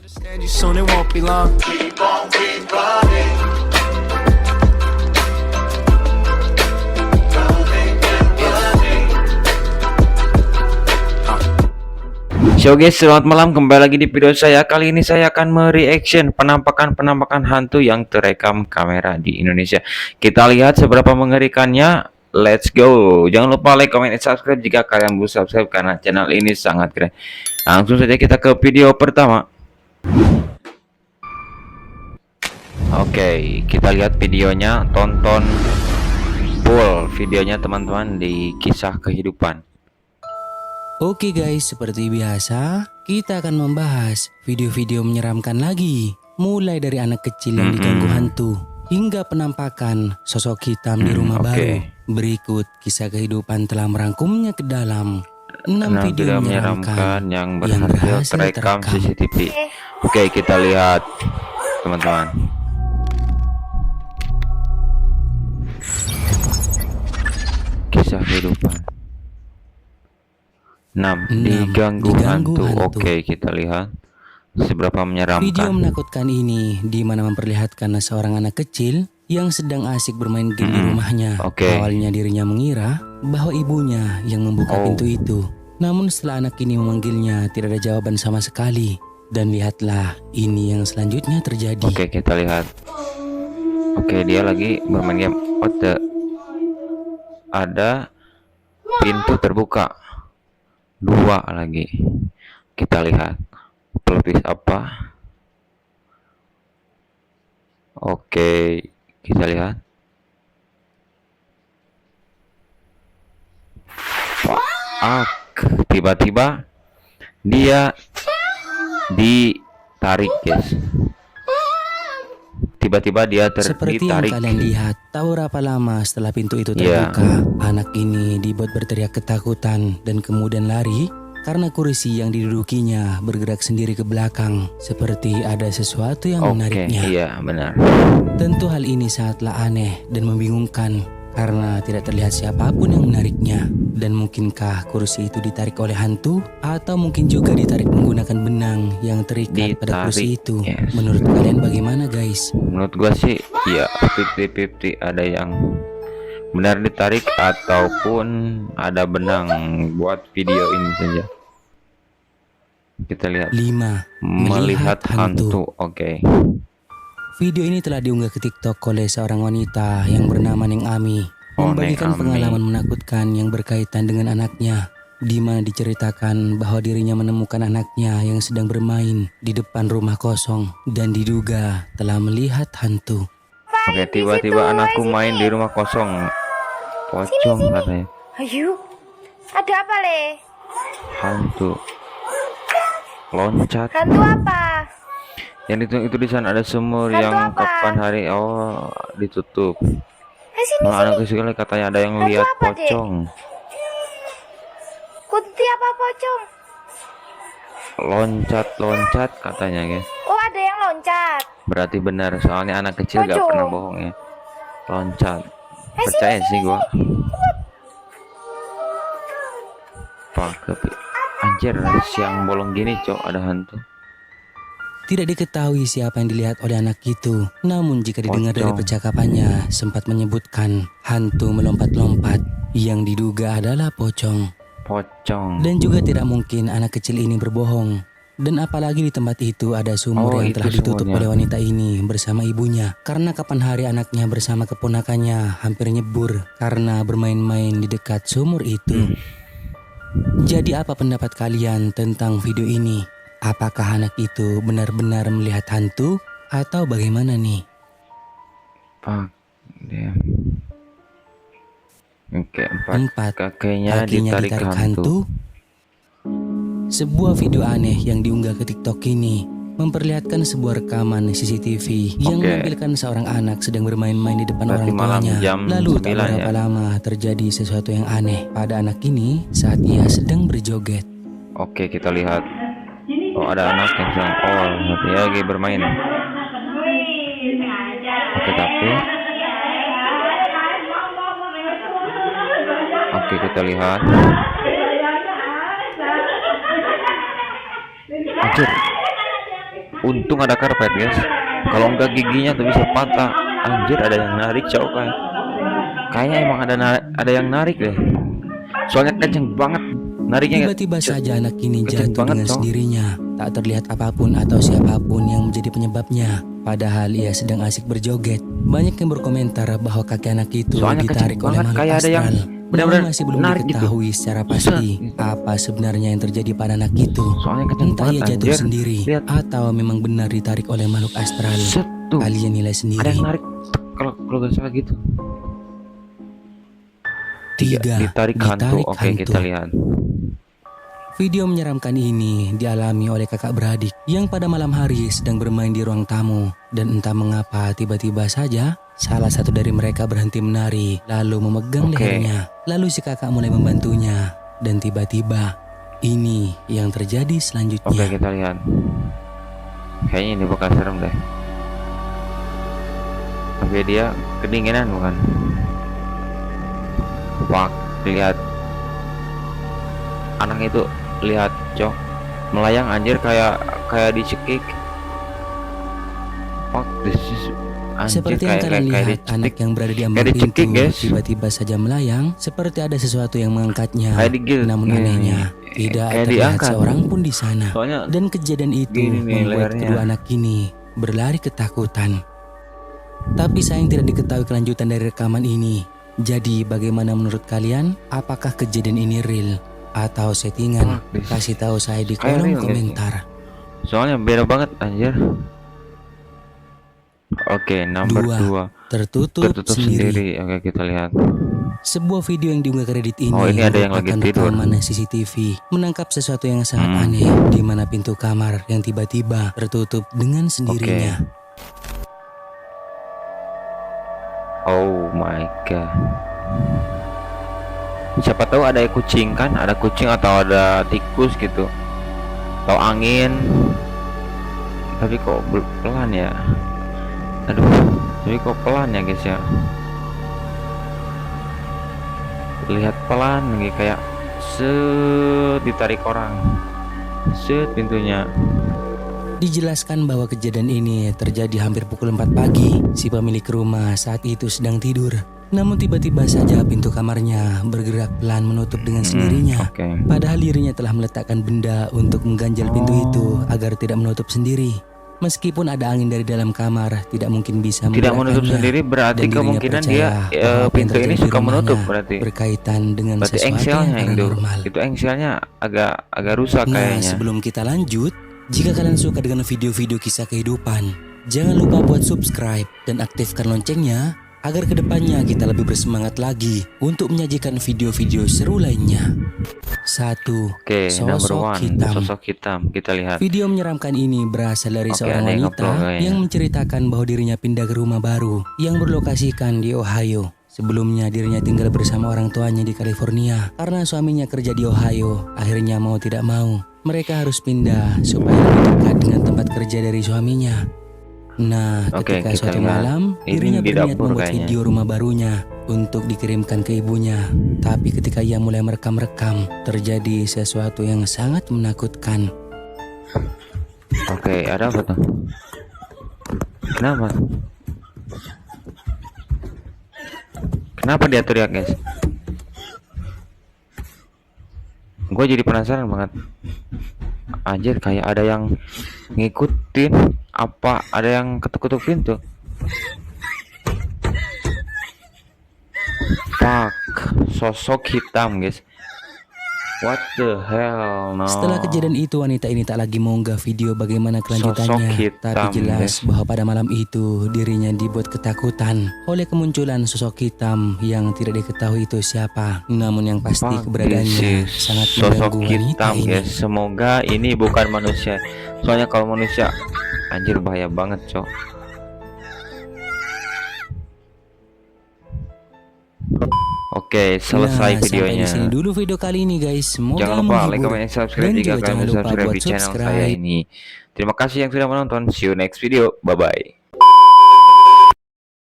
Understand you soon, it won't be long. Keep on, keep running. So guys, selamat malam, kembali lagi di video saya. Kali ini saya akan mereaction penampakan hantu yang terekam kamera di Indonesia. Kita lihat seberapa mengerikannya. Let's go. Jangan lupa like, comment, dan subscribe jika kalian belum subscribe karena channel ini sangat keren. Langsung saja kita ke video pertama. Oke, kita lihat videonya. Tonton full videonya teman-teman di kisah kehidupan. Oke guys, seperti biasa, kita akan membahas video-video menyeramkan lagi. Mulai dari anak kecil yang diganggu hantu, hingga penampakan sosok hitam di rumah baru. Berikut kisah kehidupan telah merangkumnya ke dalam 6 video menyeramkan yang berhasil terekam CCTV. Oke, kita lihat teman-teman. Kisah kehidupan 6. Diganggu hantu. Oke, kita lihat seberapa menyeramkan. Video menakutkan ini di mana memperlihatkan seorang anak kecil yang sedang asik bermain game di rumahnya. Awalnya dirinya mengira bahwa ibunya yang membuka pintu itu. Namun setelah anak ini memanggilnya, tidak ada jawaban sama sekali. Dan lihatlah, ini yang selanjutnya terjadi. Oke, kita lihat. Oke, dia lagi bermain game. Ada pintu terbuka. 2 lagi. Kita lihat pelukis apa. Oke, kita lihat. Tiba-tiba dia ditarik, guys. Tiba-tiba dia seperti ditarik. yang kalian lihat, tak berapa lama setelah pintu itu terbuka, anak ini dibuat berteriak ketakutan dan kemudian lari karena kursi yang didudukinya bergerak sendiri ke belakang, seperti ada sesuatu yang menariknya. Iya, benar. Tentu hal ini sangatlah aneh dan membingungkan karena tidak terlihat siapapun yang menariknya. Dan mungkinkah kursi itu ditarik oleh hantu, atau mungkin juga ditarik menggunakan benang yang terikat pada kursi itu? Menurut kalian bagaimana guys? Menurut gua sih ya 50-50, ada yang benar ditarik ataupun ada benang buat video ini saja. Kita lihat 5. Melihat hantu. Oke. Video ini telah diunggah ke TikTok oleh seorang wanita yang bernama Neng Ami, membagikan pengalaman menakutkan yang berkaitan dengan anaknya, di mana diceritakan bahwa dirinya menemukan anaknya yang sedang bermain di depan rumah kosong dan diduga telah melihat hantu. Oke, tiba-tiba anakku main di rumah kosong. Pocong katanya. Ayo, ada apa le? Hantu. Loncat. Hantu apa? Yang itu di sana ada sumur hantu yang apa? kapan hari ditutup. Sini, Anak kecil katanya ada yang lihat pocong. Kunti apa pocong? Loncat katanya, guys. Oh, ada yang loncat. Berarti benar, soalnya anak kecil gak pernah bohong ya. Loncat. Percaya sih gua. Anjir, siang bolong gini, cok, ada hantu. Tidak diketahui siapa yang dilihat oleh anak itu. Namun jika didengar dari percakapannya, sempat menyebutkan hantu melompat-lompat yang diduga adalah pocong. Dan juga tidak mungkin anak kecil ini berbohong. Dan apalagi di tempat itu ada sumur yang telah ditutup oleh wanita ini bersama ibunya. Karena kapan hari anaknya bersama keponakannya hampir nyebur karena bermain-main di dekat sumur itu. Jadi apa pendapat kalian tentang video ini? Apakah anak itu benar-benar melihat hantu atau bagaimana nih? Oke, 4. Kakinya ditarik hantu. Sebuah video aneh yang diunggah ke TikTok ini memperlihatkan sebuah rekaman CCTV yang menampilkan seorang anak sedang bermain-main di depan orang tuanya. Lalu tak berapa lama terjadi sesuatu yang aneh pada anak ini saat ia sedang berjoget. Oke, kita lihat. Oh, ada anak yang sedang dia lagi bermain. Oke, kita lihat. Anjir. Untung ada karpet guys. Kalau enggak giginya tuh bisa patah. Anjir, ada yang narik cowok kayak. Kayaknya emang ada yang narik deh. Soalnya kenceng banget nariknya. Tiba-tiba saja anak ini kenceng jatuh banget, dengan Cok. sendirinya. Tak terlihat apapun atau siapapun yang menjadi penyebabnya. Padahal ia sedang asik berjoget. Banyak yang berkomentar bahwa kaki anak itu Soalnya ditarik kenceng oleh banget, makhluk kayak ada yang astral. benar-benar Namun masih belum narik gitu. diketahui secara pasti apa sebenarnya yang terjadi pada anak itu. Soalnya kenceng Entah banget ia jatuh anjir. sendiri Lihat. atau memang benar ditarik oleh makhluk astral. Set tuh. Kalian nilai Ada sendiri. yang narik. Kalau gak salah gitu. 3. Ditarik hantu. Oke, kita lihat. Video menyeramkan ini dialami oleh kakak beradik yang pada malam hari sedang bermain di ruang tamu. Dan entah mengapa tiba-tiba saja salah satu dari mereka berhenti menari lalu memegang Oke. lehernya. Lalu si kakak mulai membantunya. Dan tiba-tiba ini yang terjadi Oke, selanjutnya. kita lihat. Kayaknya ini bakal serem deh. Oke, dia kedinginan bukan? Wah, lihat. Anak itu lihat, cok. Melayang anjir kayak dicekik. Fuck, this is anjir, Seperti yang kalian lihat, dicekik. anak yang berada di ambang Kayak pintu dicekik, guys. tiba-tiba saja melayang seperti ada sesuatu yang mengangkatnya. Kayak digil. Namun Nih, anehnya nih. tidak Kayak terlihat diangkat. seorang pun di sana. Soalnya Dan kejadian itu gini nih membuat lehernya. kedua anak ini berlari ketakutan. Tapi sayang tidak diketahui kelanjutan dari rekaman ini. Jadi bagaimana menurut kalian? Apakah kejadian ini real atau settingan? Kasih tahu saya di Kayak kolom real, guys. komentar. soalnya beda banget anjir. Oke, nomor 2. Tertutup sendiri. Oke, kita lihat. Sebuah video yang diunggah ke Reddit ini, Oh, ini ada yang lagi merupakan tidur. rekaman CCTV menangkap sesuatu yang sangat aneh di mana pintu kamar yang tiba-tiba tertutup dengan sendirinya. Oh my god. Siapa tahu ada kucing kan? Ada kucing atau ada tikus gitu. Atau angin. Tapi kok pelan ya? Aduh, tapi kok pelan ya guys ya? Lihat pelan nih, kayak set ditarik orang. Set pintunya. Dijelaskan bahwa kejadian ini terjadi hampir pukul 4 pagi. Si pemilik rumah saat itu sedang tidur. Namun tiba-tiba saja pintu kamarnya bergerak pelan menutup dengan sendirinya. Oke. Padahal dirinya telah meletakkan benda untuk mengganjal pintu itu agar tidak menutup sendiri. Meskipun ada angin dari dalam kamar, tidak mungkin bisa Tidak menutup menggerakkannya. sendiri berarti Dan dirinya kemungkinan percaya dia bahwa apa yang pintu ini terjadi di suka menutup rumahnya berarti. berkaitan dengan Berarti sesuatu yang engselnya yang paranormal. itu engselnya agak rusak Nah, kayaknya. sebelum kita lanjut, jika kalian suka dengan video-video kisah kehidupan, jangan lupa buat subscribe dan aktifkan loncengnya agar kedepannya kita lebih bersemangat lagi untuk menyajikan video-video seru lainnya. 1. Oke, number Sosok 1, hitam. sosok hitam. Kita lihat. Video menyeramkan ini berasal dari Oke, seorang ada yang wanita upload kayaknya. yang menceritakan bahwa dirinya pindah ke rumah baru yang berlokasikan di Ohio. Sebelumnya dirinya tinggal bersama orang tuanya di California. Karena suaminya kerja di Ohio, akhirnya mau tidak mau mereka harus pindah supaya lebih dekat dengan tempat kerja dari suaminya. Nah, Oke, ketika kita suatu lihat. malam Ini dirinya di berniat dapur membuat kayaknya. video rumah barunya untuk dikirimkan ke ibunya. Tapi ketika ia mulai merekam-rekam, terjadi sesuatu yang sangat menakutkan. Oke, ada apa tuh? Kenapa? Kenapa dia teriak, guys? Gue jadi penasaran banget. Anjir, kayak ada yang ngikutin. Apa ada yang ketuk-ketuk pintu? Fuck, sosok hitam, guys. What the hell, no. Setelah kejadian itu, wanita ini tak lagi mengunggah video bagaimana kelanjutannya. Sosok hitam, Tapi jelas guys. bahwa pada malam itu dirinya dibuat ketakutan oleh kemunculan sosok hitam yang tidak diketahui itu siapa. Namun yang pasti Fuck, keberadaannya this is sangat sosok mengganggu wanita hitam, ini. guys. Semoga ini bukan manusia. Soalnya kalau manusia, anjir bahaya banget, cok. Oke, selesai Nah, videonya. Sampai di sini dulu video kali ini, guys. Semoga Jangan lupa like, menghibur. comment, and subscribe Dan jika juga kalian jangan belum lupa subscribe buat di channel saya subscribe. ini. Terima kasih yang sudah menonton. See you next video. Bye bye.